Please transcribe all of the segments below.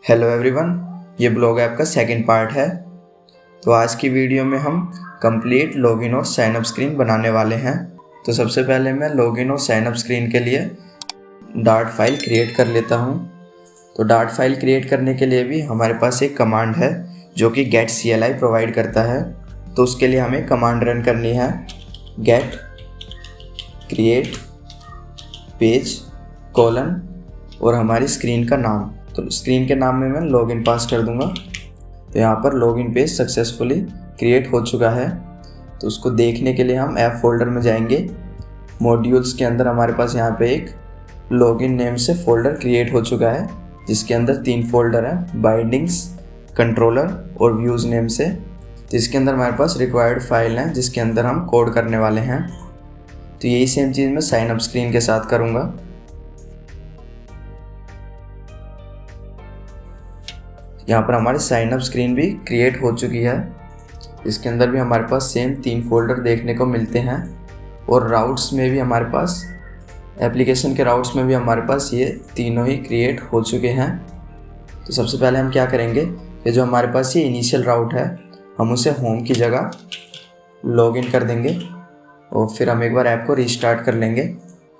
Hello everyone, ये blog app का second part है। तो आज की वीडियो में हम कंप्लीट लॉगिन और साइनअप स्क्रीन बनाने वाले हैं। तो सबसे पहले मैं लॉगिन और साइनअप स्क्रीन के लिए डार्ट फाइल क्रिएट कर लेता हूँ। तो डार्ट फाइल क्रिएट करने के लिए भी हमारे पास एक कमांड है जो कि गेट CLI प्रोवाइड करता है। तो उसके लिए हमें कमांड रन करनी है, गेट क्रिएट पेज कॉलन और हमारी स्क्रीन का नाम। तो स्क्रीन के नाम में मैं लॉगिन पास कर दूंगा। तो यहाँ पर लॉगिन पेज सक्सेसफुली क्रिएट हो चुका है। तो उसको देखने के लिए हम ऐप फोल्डर में जाएंगे। मॉड्यूल्स के अंदर हमारे पास यहाँ पे एक लॉगिन नेम से फोल्डर क्रिएट हो चुका है, जिसके अंदर 3 फोल्डर हैं, बाइंडिंग्स, कंट्रोलर और व्यूज़ नेम से। तो इसके अंदर हमारे पास रिक्वायर्ड फाइल हैं जिसके अंदर हम कोड करने वाले हैं। तो यही सेम चीज़ मैं साइनअप स्क्रीन के साथ करूँगा। यहाँ पर हमारी साइनअप स्क्रीन भी क्रिएट हो चुकी है। इसके अंदर भी हमारे पास सेम 3 फोल्डर देखने को मिलते हैं और राउट्स में भी हमारे पास, एप्लीकेशन के राउट्स में भी हमारे पास ये तीनों ही क्रिएट हो चुके हैं। तो सबसे पहले हम क्या करेंगे कि जो हमारे पास ये इनिशियल राउट है हम उसे होम की जगह लॉगिन कर देंगे और फिर हम एक बार ऐप को रीस्टार्ट कर लेंगे।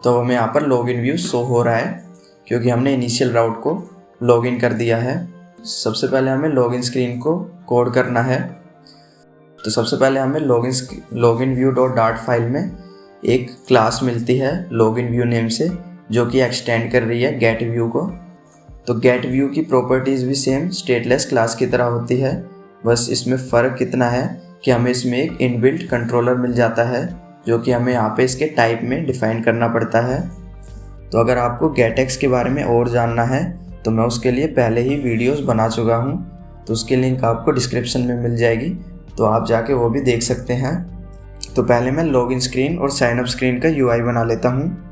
तो हमें यहाँ पर लॉगिन व्यू शो हो रहा है क्योंकि हमने इनिशियल राउट को लॉगिन कर दिया है। सबसे पहले हमें लॉगिन स्क्रीन को कोड करना है। तो सबसे पहले हमें login view dot dart file में एक क्लास मिलती है लॉगिन व्यू नेम से, जो कि एक्सटेंड कर रही है गेट व्यू को। तो गेट व्यू की प्रॉपर्टीज़ भी सेम स्टेटलेस क्लास की तरह होती है, बस इसमें फ़र्क कितना है कि हमें इसमें एक इनबिल्ट कंट्रोलर मिल जाता है जो कि हमें यहाँ पे इसके टाइप में डिफ़ाइन करना पड़ता है। तो अगर आपको गेटएक्स के बारे में और जानना है तो मैं उसके लिए पहले ही वीडियोस बना चुका हूँ, तो उसकी लिंक आपको डिस्क्रिप्शन में मिल जाएगी, तो आप जाके वो भी देख सकते हैं। तो पहले मैं लॉगिन स्क्रीन और साइनअप स्क्रीन का UI बना लेता हूँ।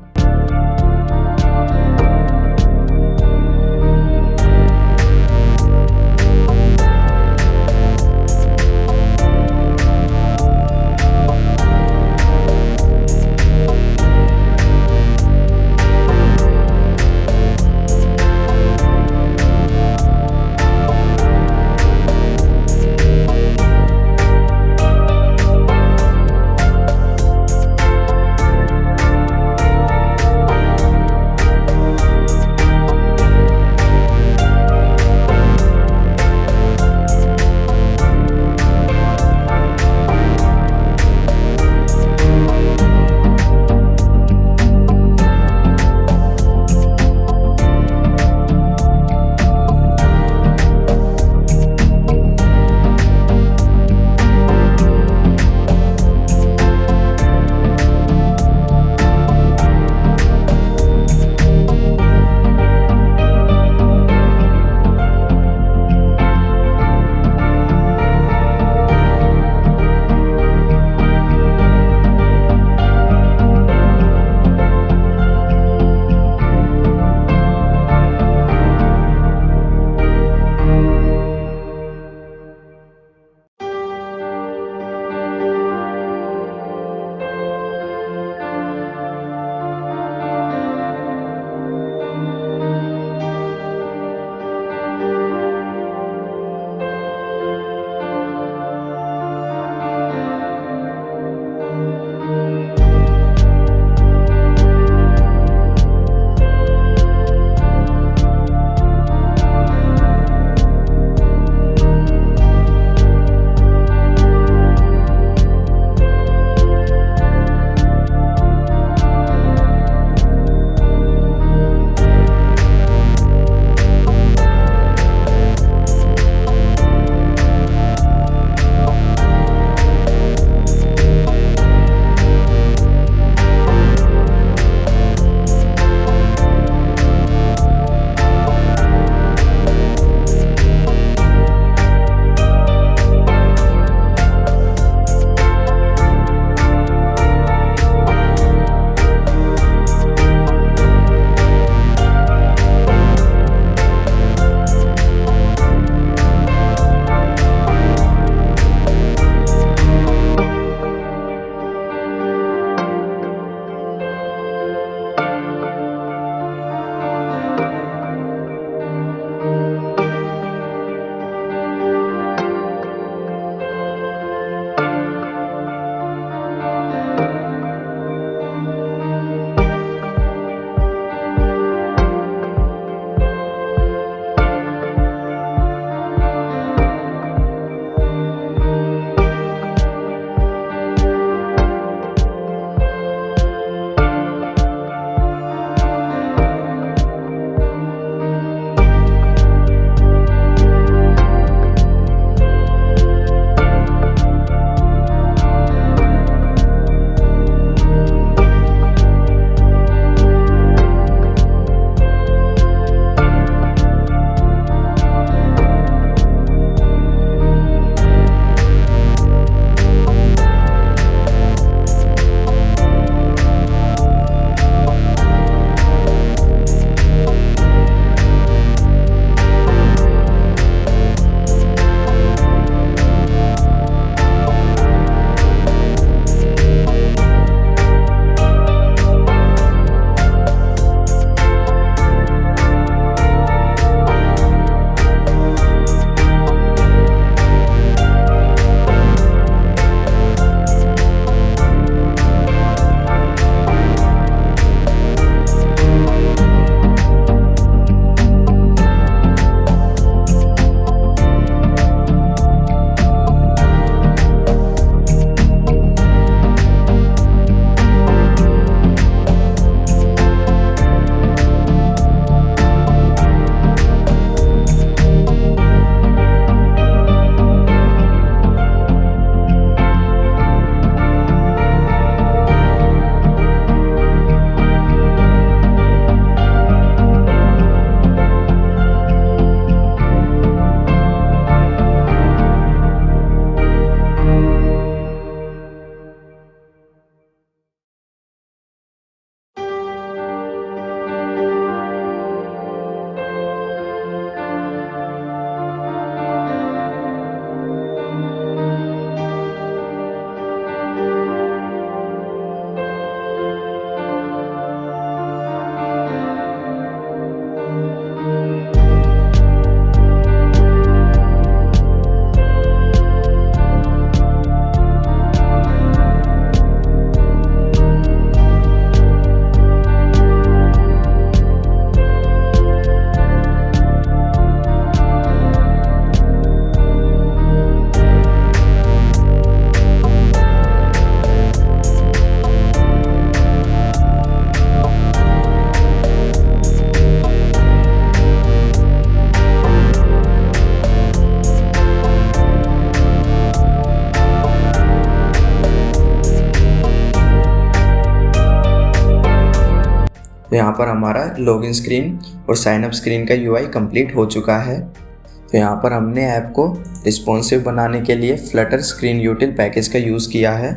यहाँ पर हमारा लॉगिन स्क्रीन और साइनअप स्क्रीन का यूआई कंप्लीट हो चुका है। तो यहाँ पर हमने ऐप को रिस्पॉन्सिव बनाने के लिए फ्लटर स्क्रीन यूटिल पैकेज का यूज़ किया है।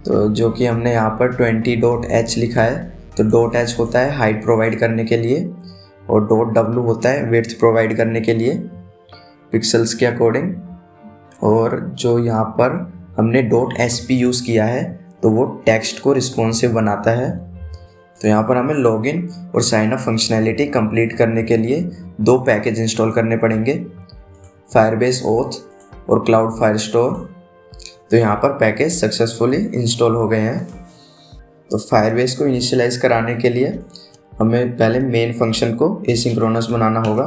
तो जो कि हमने यहाँ पर 20.h लिखा है। तो .h होता है हाइट प्रोवाइड करने के लिए और .w होता है विड्थ प्रोवाइड करने के लिए पिक्सल्स के अकॉर्डिंग। और जो यहाँ पर हमने .sp यूज़ किया है तो वो टेक्स्ट को रिस्पॉन्सिव बनाता है। तो यहाँ पर हमें लॉगिन और साइन अप फंक्शनैलिटी कंप्लीट करने के लिए 2 पैकेज इंस्टॉल करने पड़ेंगे, फायरबेस ओथ और क्लाउड फायरस्टोर। तो यहाँ पर पैकेज सक्सेसफुली इंस्टॉल हो गए हैं। तो फायरबेस को इनिशियलाइज कराने के लिए हमें पहले मेन फंक्शन को एसिंक्रोनस बनाना होगा।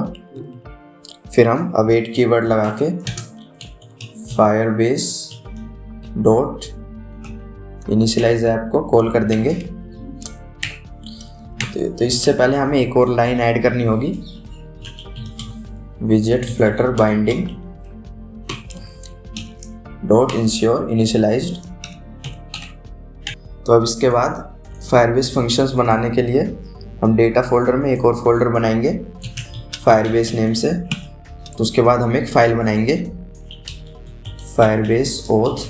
फिर हम अवेट कीवर्ड लगा के फायरबेस डॉट इनिशियलाइज ऐप को कॉल कर देंगे। तो इससे पहले हमें एक और लाइन ऐड करनी होगी, विजेट flutter binding dot ensure initialized. तो अब इसके बाद फायरबेस फंक्शंस बनाने के लिए हम डेटा फोल्डर में एक और फोल्डर बनाएंगे फायरबेस नेम से। तो उसके बाद हम एक फाइल बनाएंगे Firebase oath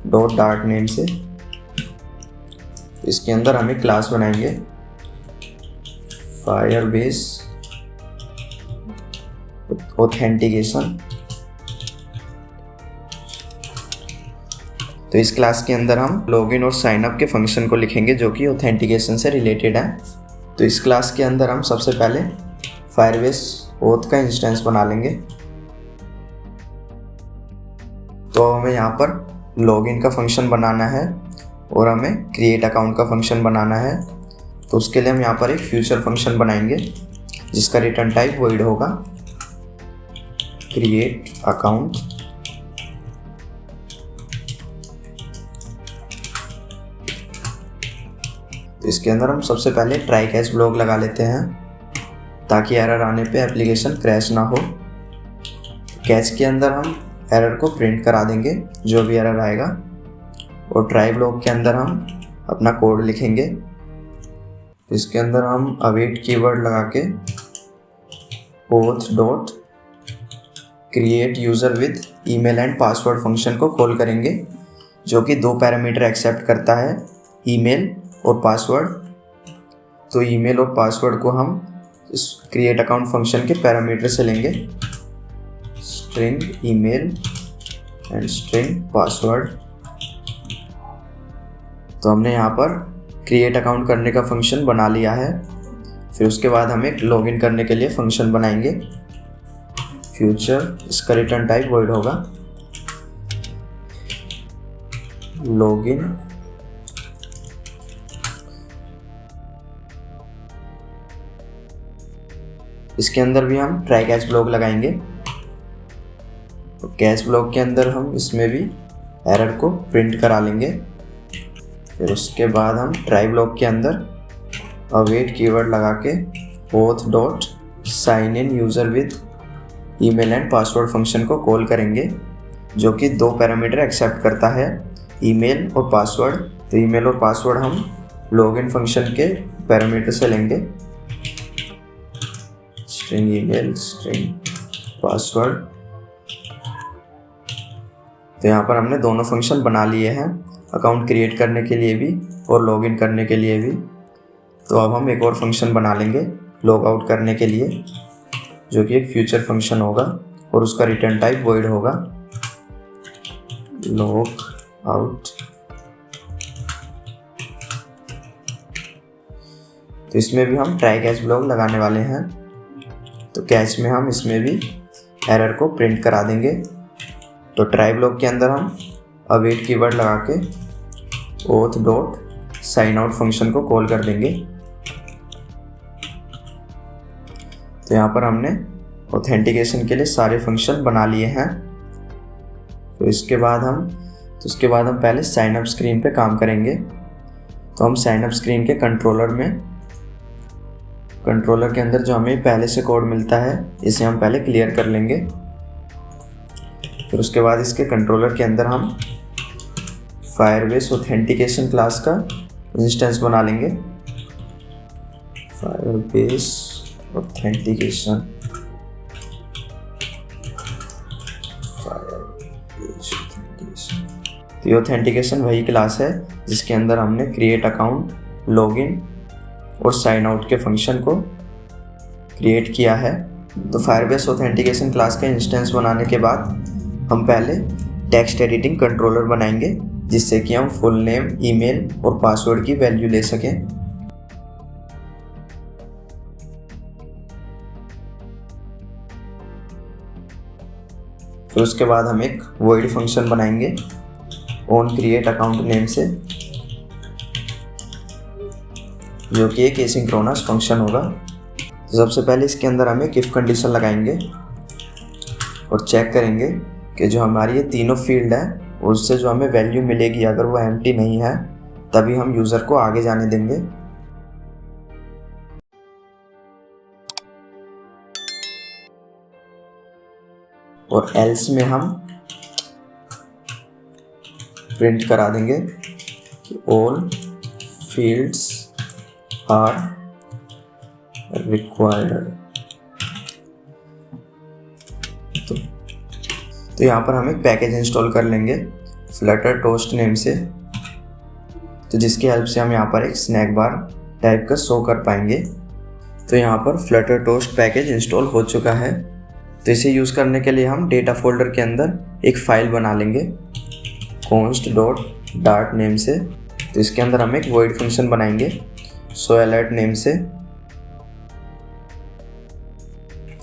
dot dart name से। इसके अंदर हम एक क्लास बनाएंगे फायरबेस ऑथेंटिकेशन। तो इस क्लास के अंदर हम लॉगिन और साइन अप के फंक्शन को लिखेंगे जो कि ऑथेंटिकेशन से रिलेटेड है। तो इस क्लास के अंदर हम सबसे पहले फायरबेस ओथ का इंस्टेंस बना लेंगे। तो हमें यहाँ पर लॉगिन का फंक्शन बनाना है और हमें क्रिएट अकाउंट का फंक्शन बनाना है। तो उसके लिए हम यहाँ पर एक फ्यूचर फंक्शन बनाएंगे जिसका रिटर्न टाइप वॉइड होगा क्रिएट अकाउंट। तो इसके अंदर हम सबसे पहले ट्राई कैच ब्लॉक लगा लेते हैं ताकि एरर आने पे एप्लीकेशन क्रैश ना हो। कैच के अंदर हम एरर को प्रिंट करा देंगे जो भी एरर आएगा, और ट्राई ब्लॉक के अंदर हम अपना कोड लिखेंगे। इसके अंदर हम अवेट कीवर्ड लगा के auth dot create user with email and password function को कॉल करेंगे जो कि 2 पैरामीटर एक्सेप्ट करता है, ईमेल और पासवर्ड। तो ईमेल और पासवर्ड को हम इस क्रिएट अकाउंट फंक्शन के पैरामीटर से लेंगे, string email and string password. तो हमने यहाँ पर क्रिएट अकाउंट करने का फंक्शन बना लिया है। फिर उसके बाद हम एक लॉगिन करने के लिए फंक्शन बनाएंगे फ्यूचर। इसका रिटर्न टाइप वॉइड होगा लॉगिन। इसके अंदर भी हम ट्राई कैच ब्लॉक लगाएंगे। तो कैच ब्लॉक के अंदर हम इसमें भी एरर को प्रिंट करा लेंगे। फिर उसके बाद हम ट्राई ब्लॉक के अंदर अवेट कीवर्ड लगा के auth dot sign in user with email and password function को कॉल करेंगे जो कि 2 पैरामीटर एक्सेप्ट करता है, ईमेल और पासवर्ड। तो ईमेल और पासवर्ड हम लॉगिन फंक्शन के पैरामीटर से लेंगे, स्ट्रिंग ईमेल स्ट्रिंग पासवर्ड। तो यहाँ पर हमने दोनों फंक्शन बना लिए हैं, अकाउंट क्रिएट करने के लिए भी और लॉगिन करने के लिए भी। तो अब हम एक और फंक्शन बना लेंगे लॉग आउट करने के लिए जो कि एक फ्यूचर फंक्शन होगा और उसका रिटर्न टाइप वॉइड होगा लॉग आउट। तो इसमें भी हम ट्राई कैच ब्लॉक लगाने वाले हैं। तो कैच में हम इसमें भी एरर को प्रिंट करा देंगे। तो ट्राई ब्लॉक के अंदर हम अवेट कीवर्ड लगा के auth dot sign out function को कॉल कर देंगे। तो यहाँ पर हमने ऑथेंटिकेशन के लिए सारे फंक्शन बना लिए हैं। तो उसके बाद हम पहले साइन अप स्क्रीन पे काम करेंगे। तो हम साइन अप स्क्रीन के कंट्रोलर के अंदर जो हमें पहले से कोड मिलता है इसे हम पहले क्लियर कर लेंगे। फिर उसके बाद इसके कंट्रोलर के अंदर हम फायरबेस ऑथेंटिकेशन क्लास का इंस्टेंस बना लेंगे फायरबेस ऑथेंटिकेशन, तो ये ऑथेंटिकेशन वही क्लास है जिसके अंदर हमने क्रिएट अकाउंट, लॉगिन और साइन आउट के फंक्शन को क्रिएट किया है। तो फायरबेस ऑथेंटिकेशन क्लास का इंस्टेंस बनाने के बाद हम पहले टेक्स्ट एडिटिंग कंट्रोलर बनाएंगे जिससे कि हम फुल नेम, ईमेल और पासवर्ड की वैल्यू ले सकें। फिर उसके बाद हम एक वॉइड फंक्शन बनाएंगे ऑन क्रिएट अकाउंट नेम से, जो कि एक एसिंक्रोनस फंक्शन होगा। तो सबसे पहले इसके अंदर हम एक इफ कंडीशन लगाएंगे और चेक करेंगे कि जो हमारी ये तीनों फील्ड है उससे जो हमें वैल्यू मिलेगी अगर वो एम्प्टी नहीं है तभी हम यूज़र को आगे जाने देंगे। और एल्स में हम प्रिंट करा देंगे कि ऑल फील्ड्स आर रिक्वायर्ड। तो यहाँ पर हम एक पैकेज इंस्टॉल कर लेंगे फ्लटर टोस्ट नेम से, तो जिसकी हेल्प से हम यहाँ पर एक स्नैक बार टाइप का शो कर पाएंगे। तो यहाँ पर फ्लटर टोस्ट पैकेज इंस्टॉल हो चुका है। तो इसे यूज़ करने के लिए हम डेटा फोल्डर के अंदर एक फ़ाइल बना लेंगे const.dart नेम से। तो इसके अंदर हम एक वॉइड फंक्शन बनाएंगे शो अलर्ट नेम से।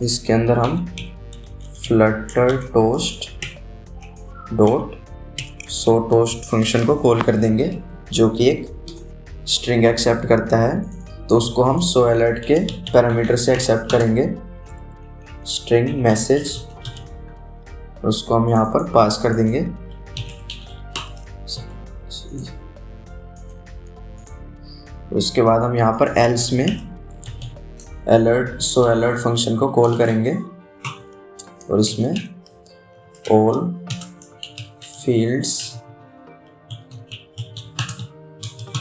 इसके अंदर हम Flutter toast dot show toast function को कॉल कर देंगे जो कि एक स्ट्रिंग एक्सेप्ट करता है। तो उसको हम शो अलर्ट के पैरामीटर से एक्सेप्ट करेंगे स्ट्रिंग मैसेज, उसको हम यहाँ पर पास कर देंगे। उसके बाद हम यहाँ पर एल्स में अलर्ट शो अलर्ट फंक्शन को कॉल करेंगे और इसमें ऑल फील्ड्स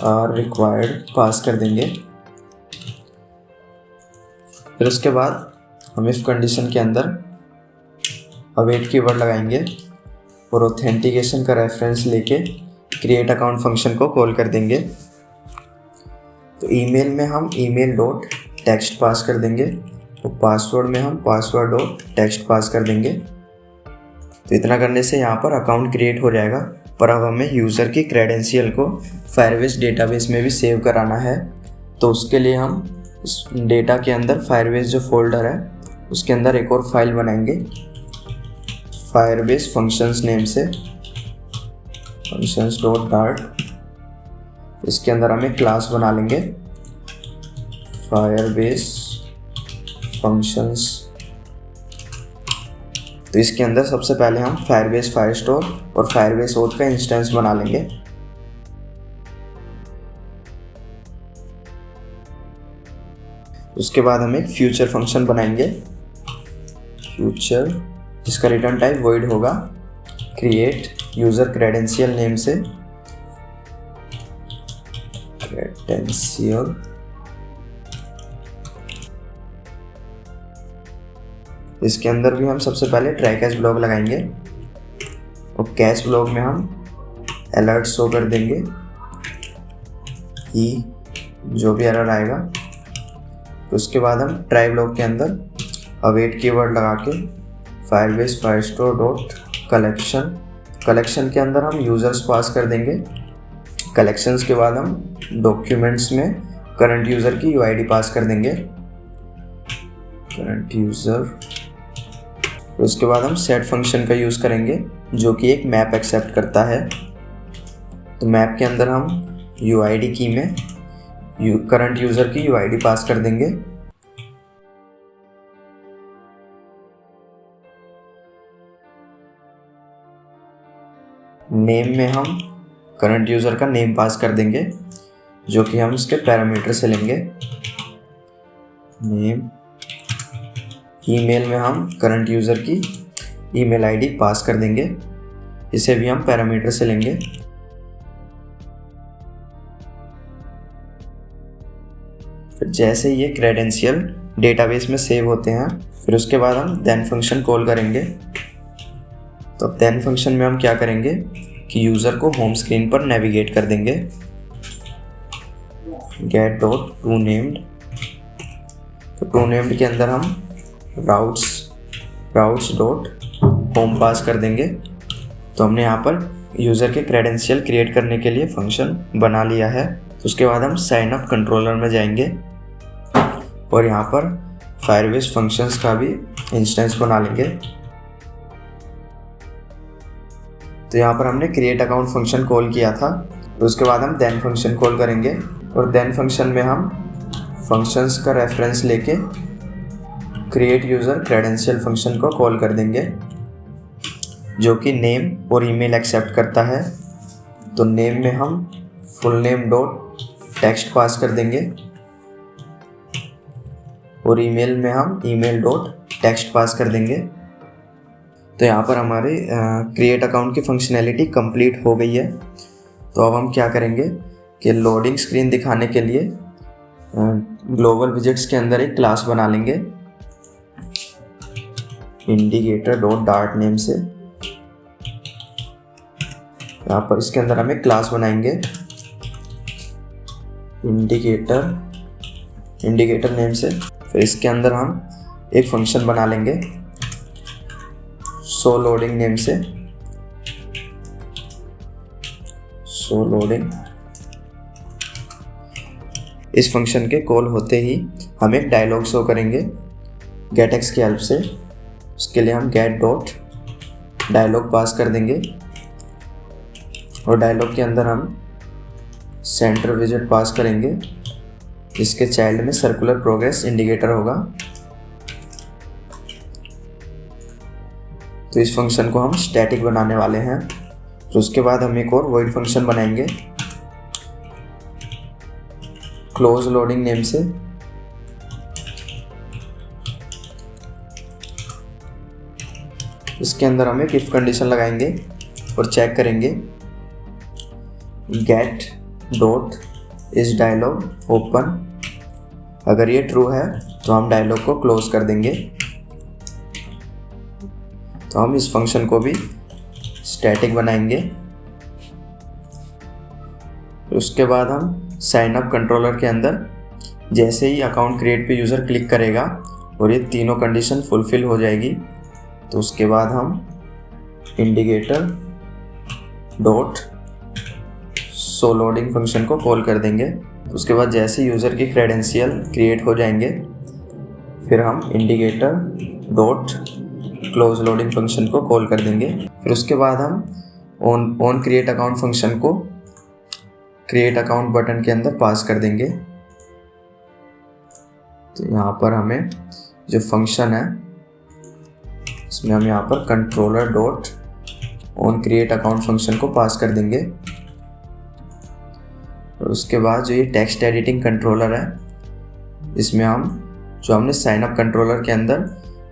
आर रिक्वायर्ड पास कर देंगे। फिर उसके बाद हम इफ कंडीशन के अंदर अवेट कीवर्ड लगाएंगे और ऑथेंटिकेशन का रेफरेंस लेके क्रिएट अकाउंट फंक्शन को कॉल कर देंगे। तो ईमेल में हम ईमेल डॉट टेक्स्ट पास कर देंगे और पासवर्ड में हम पासवर्ड डॉट टेक्स्ट पास कर देंगे। तो इतना करने से यहाँ पर अकाउंट क्रिएट हो जाएगा। पर अब हमें यूज़र की क्रेडेंशियल को फायरबेस डेटाबेस में भी सेव कराना है। तो उसके लिए हम इस डेटा के अंदर फायरबेस जो फोल्डर है उसके अंदर एक और फाइल बनाएंगे फायरबेस फंक्शंस नेम से, functions.dart। इसके अंदर हम एक क्लास बना लेंगे फायरबेस फंक्शंस। तो इसके अंदर सबसे पहले हम फायरबेस फायरस्टोर और फायरबेस ओथ का इंस्टेंस बना लेंगे। उसके बाद हम एक फ्यूचर फंक्शन बनाएंगे फ्यूचर, जिसका रिटर्न टाइप वॉइड होगा क्रिएट यूज़र क्रेडेंशियल नेम से, क्रेडेंशियल। इसके अंदर भी हम सबसे पहले ट्राई कैच ब्लॉक लगाएंगे और कैच ब्लॉक में हम अलर्ट शो कर देंगे कि जो भी एरर आएगा। तो उसके बाद हम ट्राई ब्लॉक के अंदर अवेट कीवर्ड लगा के फायरबेस फायरस्टोर डॉट कलेक्शन के अंदर हम यूज़र्स पास कर देंगे। कलेक्शंस के बाद हम डॉक्यूमेंट्स में करंट यूज़र की यूआईडी पास कर देंगे करंट यूज़र। उसके बाद हम सेट फंक्शन का यूज़ करेंगे जो कि एक मैप एक्सेप्ट करता है। तो मैप के अंदर हम यूआईडी की में करंट यूज़र की यूआईडी पास कर देंगे। नेम में हम करंट यूज़र का नेम पास कर देंगे जो कि हम इसके पैरामीटर से लेंगे नेम। ईमेल में हम करंट यूज़र की ईमेल आईडी पास कर देंगे, इसे भी हम पैरामीटर से लेंगे। फिर जैसे ये क्रेडेंशियल डेटाबेस में सेव होते हैं, फिर उसके बाद हम देन फंक्शन कॉल करेंगे। तो अब देन फंक्शन में हम क्या करेंगे कि यूज़र को होम स्क्रीन पर नेविगेट कर देंगे। गेट डॉट टू नेम्ड, तो टू नेम्ड के अंदर हम राउट्स डॉट होम पास कर देंगे। तो हमने यहाँ पर यूज़र के क्रेडेंशियल क्रिएट करने के लिए फंक्शन बना लिया है। तो उसके बाद हम साइन अप कंट्रोलर में जाएंगे और यहाँ पर फायरबेस फंक्शंस का भी इंस्टेंस बना लेंगे। तो यहाँ पर हमने क्रिएट अकाउंट फंक्शन कॉल किया था, तो उसके बाद हम देन फंक्शन कॉल करेंगे और देन फंक्शन में हम फंक्शंस का रेफरेंस लेके क्रिएट यूज़र क्रेडेंशियल फंक्शन को कॉल कर देंगे, जो कि नेम और ईमेल एक्सेप्ट करता है। तो नेम में हम फुल नेम डॉट टेक्स्ट पास कर देंगे और ईमेल में हम ईमेल डॉट टेक्स्ट पास कर देंगे। तो यहाँ पर हमारे क्रिएट अकाउंट की फंक्शनैलिटी कंप्लीट हो गई है। तो अब हम क्या करेंगे कि लोडिंग स्क्रीन दिखाने के लिए ग्लोबल विजेट्स के अंदर एक क्लास बना लेंगे इंडिकेटर डॉट डार्ट नेम से। यहाँ पर इसके अंदर हम एक क्लास बनाएंगे इंडिकेटर नेम से। फिर इसके अंदर हम एक फंक्शन बना लेंगे शो लोडिंग नेम से। शो लोडिंग, इस फंक्शन के कॉल होते ही हम एक डायलॉग शो करेंगे गेटएक्स की हेल्प से। उसके लिए हम गेट डॉट डायलॉग पास कर देंगे और डायलॉग के अंदर हम सेंटर विजेट पास करेंगे, जिसके चाइल्ड में सर्कुलर प्रोग्रेस इंडिकेटर होगा। तो इस फंक्शन को हम स्टैटिक बनाने वाले हैं। तो उसके बाद हम एक और वॉइड फंक्शन बनाएंगे क्लोज लोडिंग नेम से। इसके अंदर हम एक इफ कंडीशन लगाएंगे और चेक करेंगे गेट डॉट इस डायलॉग ओपन। अगर ये ट्रू है तो हम डायलॉग को क्लोज कर देंगे। तो हम इस फंक्शन को भी स्टैटिक बनाएंगे। उसके बाद हम साइन अप कंट्रोलर के अंदर जैसे ही अकाउंट क्रिएट पे यूज़र क्लिक करेगा और ये तीनों कंडीशन फुलफिल हो जाएगी, तो उसके बाद हम indicator dot show loading function को कॉल कर देंगे। उसके बाद जैसे यूज़र की क्रेडेंशियल क्रिएट हो जाएंगे, फिर हम indicator dot close loading function को कॉल कर देंगे। फिर उसके बाद हम ऑन क्रिएट अकाउंट फंक्शन को क्रिएट अकाउंट बटन के अंदर पास कर देंगे। तो यहाँ पर हमें जो फंक्शन है इसमें हम यहाँ पर controller dot on create account function को पास कर देंगे। और उसके बाद जो ये टेक्स्ट एडिटिंग कंट्रोलर है, इसमें हम जो हमने साइन अप कंट्रोलर के अंदर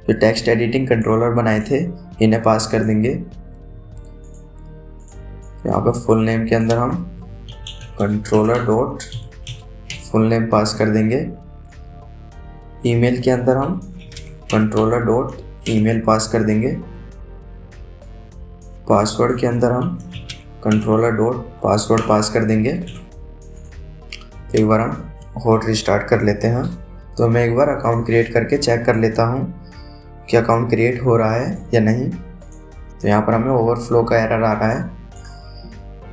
जो टेक्स्ट एडिटिंग कंट्रोलर बनाए थे इन्हें पास कर देंगे। यहाँ पर फुल नेम के अंदर हम कंट्रोलर डॉट फुल नेम पास कर देंगे। ईमेल के अंदर हम कंट्रोलर डॉट ईमेल पास कर देंगे। पासवर्ड के अंदर हम कंट्रोलर डॉट पासवर्ड पास कर देंगे। एक बार हम हॉट रिस्टार्ट कर लेते हैं। तो मैं एक बार अकाउंट क्रिएट करके चेक कर लेता हूँ कि अकाउंट क्रिएट हो रहा है या नहीं। तो यहाँ पर हमें ओवरफ्लो का एरर आ रहा है।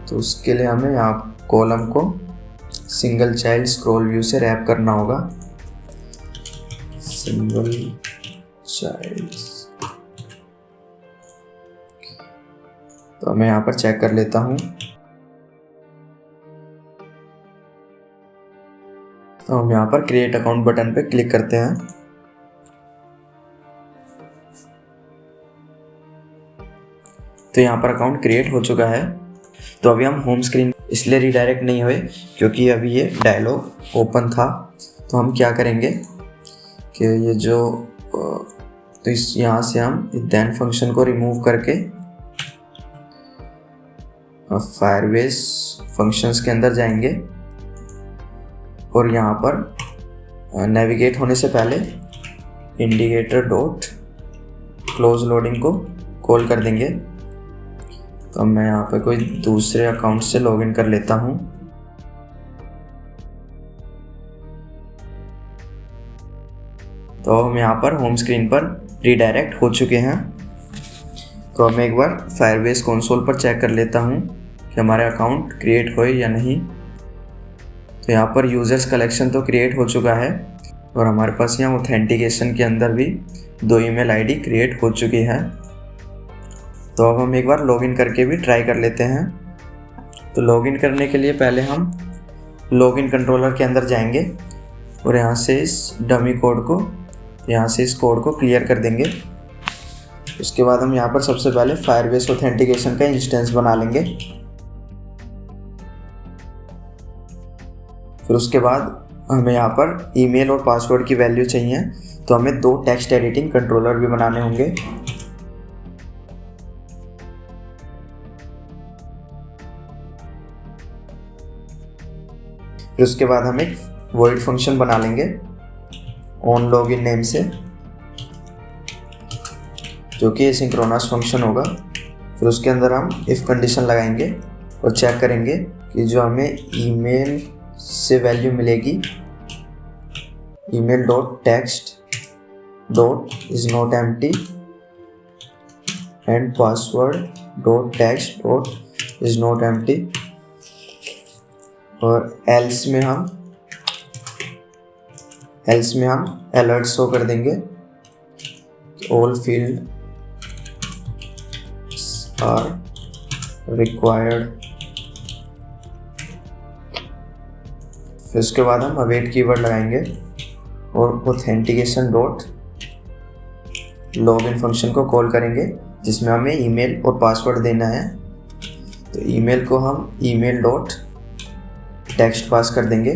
तो उसके लिए हमें यहाँ कॉलम को सिंगल चाइल्ड स्क्रॉल व्यू से रैप करना होगा। सिंगल चाइल्ड, तो मैं यहाँ पर चेक कर लेता हूँ। तो हम यहाँ पर क्रिएट अकाउंट बटन पे क्लिक करते हैं। तो यहाँ पर अकाउंट क्रिएट हो चुका है। तो अभी हम होम स्क्रीन इसलिए रीडायरेक्ट नहीं हुए क्योंकि अभी ये डायलॉग ओपन था। तो हम क्या करेंगे कि ये जो तो इस यहाँ से हम देन फंक्शन को रिमूव करके फायरबेस फंक्शंस के अंदर जाएंगे और यहाँ पर नेविगेट होने से पहले इंडिकेटर डॉट क्लोज लोडिंग को कॉल कर देंगे। तो मैं यहाँ पे कोई दूसरे अकाउंट से लॉगिन कर लेता हूँ। तो हम यहाँ पर होम स्क्रीन पर रीडायरेक्ट हो चुके हैं। तो मैं एक बार फायरबेस कंसोल पर चेक कर लेता हूँ कि हमारे अकाउंट क्रिएट हुए या नहीं। तो यहाँ पर यूज़र्स कलेक्शन तो क्रिएट हो चुका है और हमारे पास यहाँ ऑथेंटिकेशन के अंदर भी 2 ईमेल आईडी क्रिएट हो चुकी है। तो अब हम एक बार लॉगिन करके भी ट्राई कर लेते हैं। तो लॉगिन करने के लिए पहले हम लॉगिन कंट्रोलर के अंदर जाएंगे और यहाँ से इस डमी कोड को क्लियर कर देंगे। उसके बाद हम यहाँ पर सबसे पहले फायरबेस ऑथेंटिकेशन का इंस्टेंस बना लेंगे। फिर उसके बाद हमें यहाँ पर ईमेल और पासवर्ड की वैल्यू चाहिए, तो हमें 2 टेक्स्ट एडिटिंग कंट्रोलर भी बनाने होंगे। फिर उसके बाद हम एक वॉइड फंक्शन बना लेंगे ऑन लॉगिन नेम से, जो कि एसिंक्रोनस फंक्शन होगा। फिर उसके अंदर हम इफ़ कंडीशन लगाएंगे और चेक करेंगे कि जो हमें ईमेल से वैल्यू मिलेगी, email dot text dot is not empty and password dot text dot is not empty, और else में हम अलर्ट शो कर देंगे all fields are required। फिर उसके बाद हम अवेट कीवर्ड लगाएंगे और ऑथेंटिकेशन डॉट लॉगिन फंक्शन को कॉल करेंगे, जिसमें हमें ईमेल और पासवर्ड देना है। तो ईमेल को हम ईमेल डॉट टेक्स्ट पास कर देंगे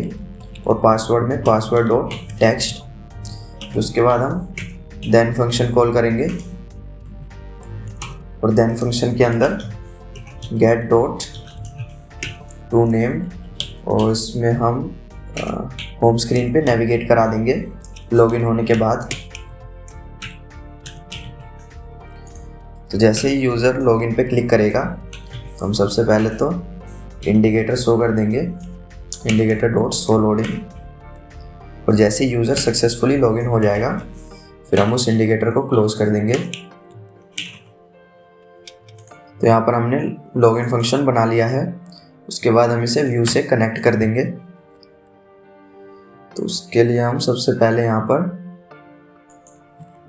और पासवर्ड में पासवर्ड डॉट टेक्स्ट। उसके बाद हम देन फंक्शन कॉल करेंगे और देन फंक्शन के अंदर गेट डॉट टू नेम, और इसमें हम होम स्क्रीन पे नेविगेट करा देंगे लॉगिन होने के बाद। तो जैसे ही यूज़र लॉगिन पे क्लिक करेगा तो हम सबसे पहले तो इंडिकेटर शो कर देंगे, इंडिकेटर डॉट शो लोडिंग, और जैसे ही यूज़र सक्सेसफुली लॉगिन हो जाएगा फिर हम उस इंडिकेटर को क्लोज कर देंगे। तो यहाँ पर हमने लॉगिन फंक्शन बना लिया है। उसके बाद हम इसे व्यू से कनेक्ट कर देंगे। तो उसके लिए हम सबसे पहले यहाँ पर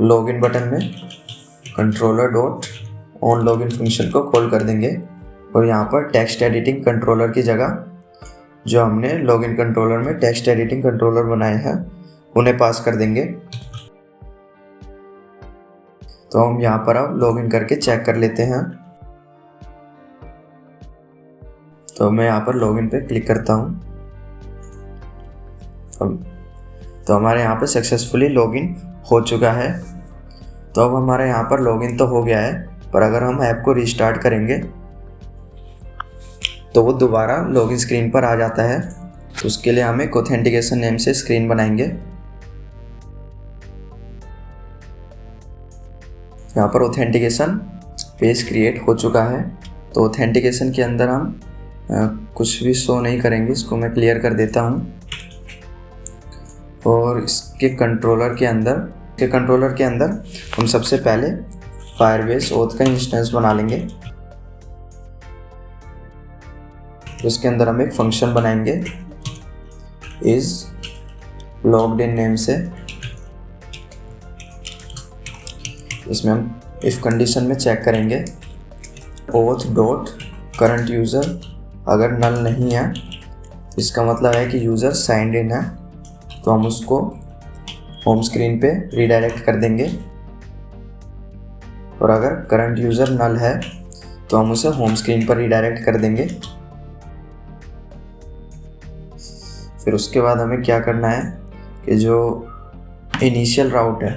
लॉगिन बटन में controller dot on login function को कॉल कर देंगे और यहाँ पर टेक्स्ट एडिटिंग कंट्रोलर की जगह जो हमने लॉगिन कंट्रोलर में टेक्स्ट एडिटिंग कंट्रोलर बनाए हैं उन्हें पास कर देंगे। तो हम यहाँ पर अब लॉगिन करके चेक कर लेते हैं। तो मैं यहाँ पर लॉगिन पे क्लिक करता हूँ। तो हमारे यहाँ पर सक्सेसफुली लॉगिन हो चुका है। तो अब हमारे यहाँ पर लॉगिन तो हो गया है, पर अगर हम ऐप को रिस्टार्ट करेंगे तो वो दोबारा लॉगिन स्क्रीन पर आ जाता है। तो उसके लिए हम एक ऑथेंटिकेशन नेम से स्क्रीन बनाएंगे। यहाँ पर ऑथेंटिकेशन पेज क्रिएट हो चुका है। तो ऑथेंटिकेशन के अंदर हम कुछ भी शो नहीं करेंगे, इसको मैं क्लियर कर देता हूँ। और इसके कंट्रोलर के अंदर हम सबसे पहले फायरबेस ऑथ का इंस्टेंस बना लेंगे। उसके अंदर हम एक फंक्शन बनाएंगे इज लॉग्ड इन नेम से। इसमें हम इफ कंडीशन में चेक करेंगे ऑथ डॉट करंट यूज़र, अगर नल नहीं है तो इसका मतलब है कि यूज़र साइंड इन है, तो हम उसको होम स्क्रीन पे रीडायरेक्ट कर देंगे। और अगर करंट यूज़र नल है तो हम उसे होम स्क्रीन पर रीडायरेक्ट कर देंगे। फिर उसके बाद हमें क्या करना है कि जो इनिशियल राउट है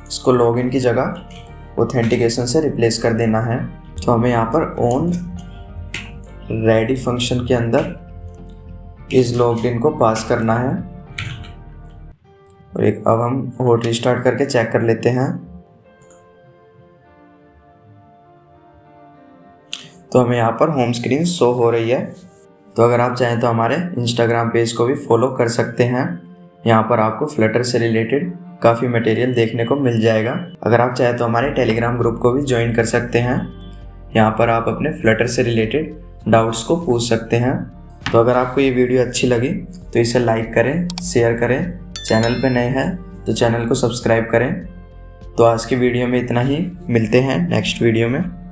उसको लॉगिन की जगह ऑथेंटिकेशन से रिप्लेस कर देना है। तो हमें यहाँ पर ऑन रेडी फंक्शन के अंदर इस लॉग्ड इन को पास करना है। और एक अब हम होट रिस्टार्ट करके चेक कर लेते हैं। तो हमें यहाँ पर होम स्क्रीन शो हो रही है। तो अगर आप चाहें तो हमारे इंस्टाग्राम पेज को भी फॉलो कर सकते हैं। यहाँ पर आपको फ्लटर से रिलेटेड काफ़ी मटेरियल देखने को मिल जाएगा। अगर आप चाहें तो हमारे टेलीग्राम ग्रुप को भी ज्वाइन कर सकते हैं। यहाँ पर आप अपने फ्लटर से रिलेटेड डाउट्स को पूछ सकते हैं। तो अगर आपको ये वीडियो अच्छी लगी तो इसे लाइक करें, शेयर करें। चैनल पर नए हैं तो चैनल को सब्सक्राइब करें। तो आज की वीडियो में इतना ही, मिलते हैं नेक्स्ट वीडियो में।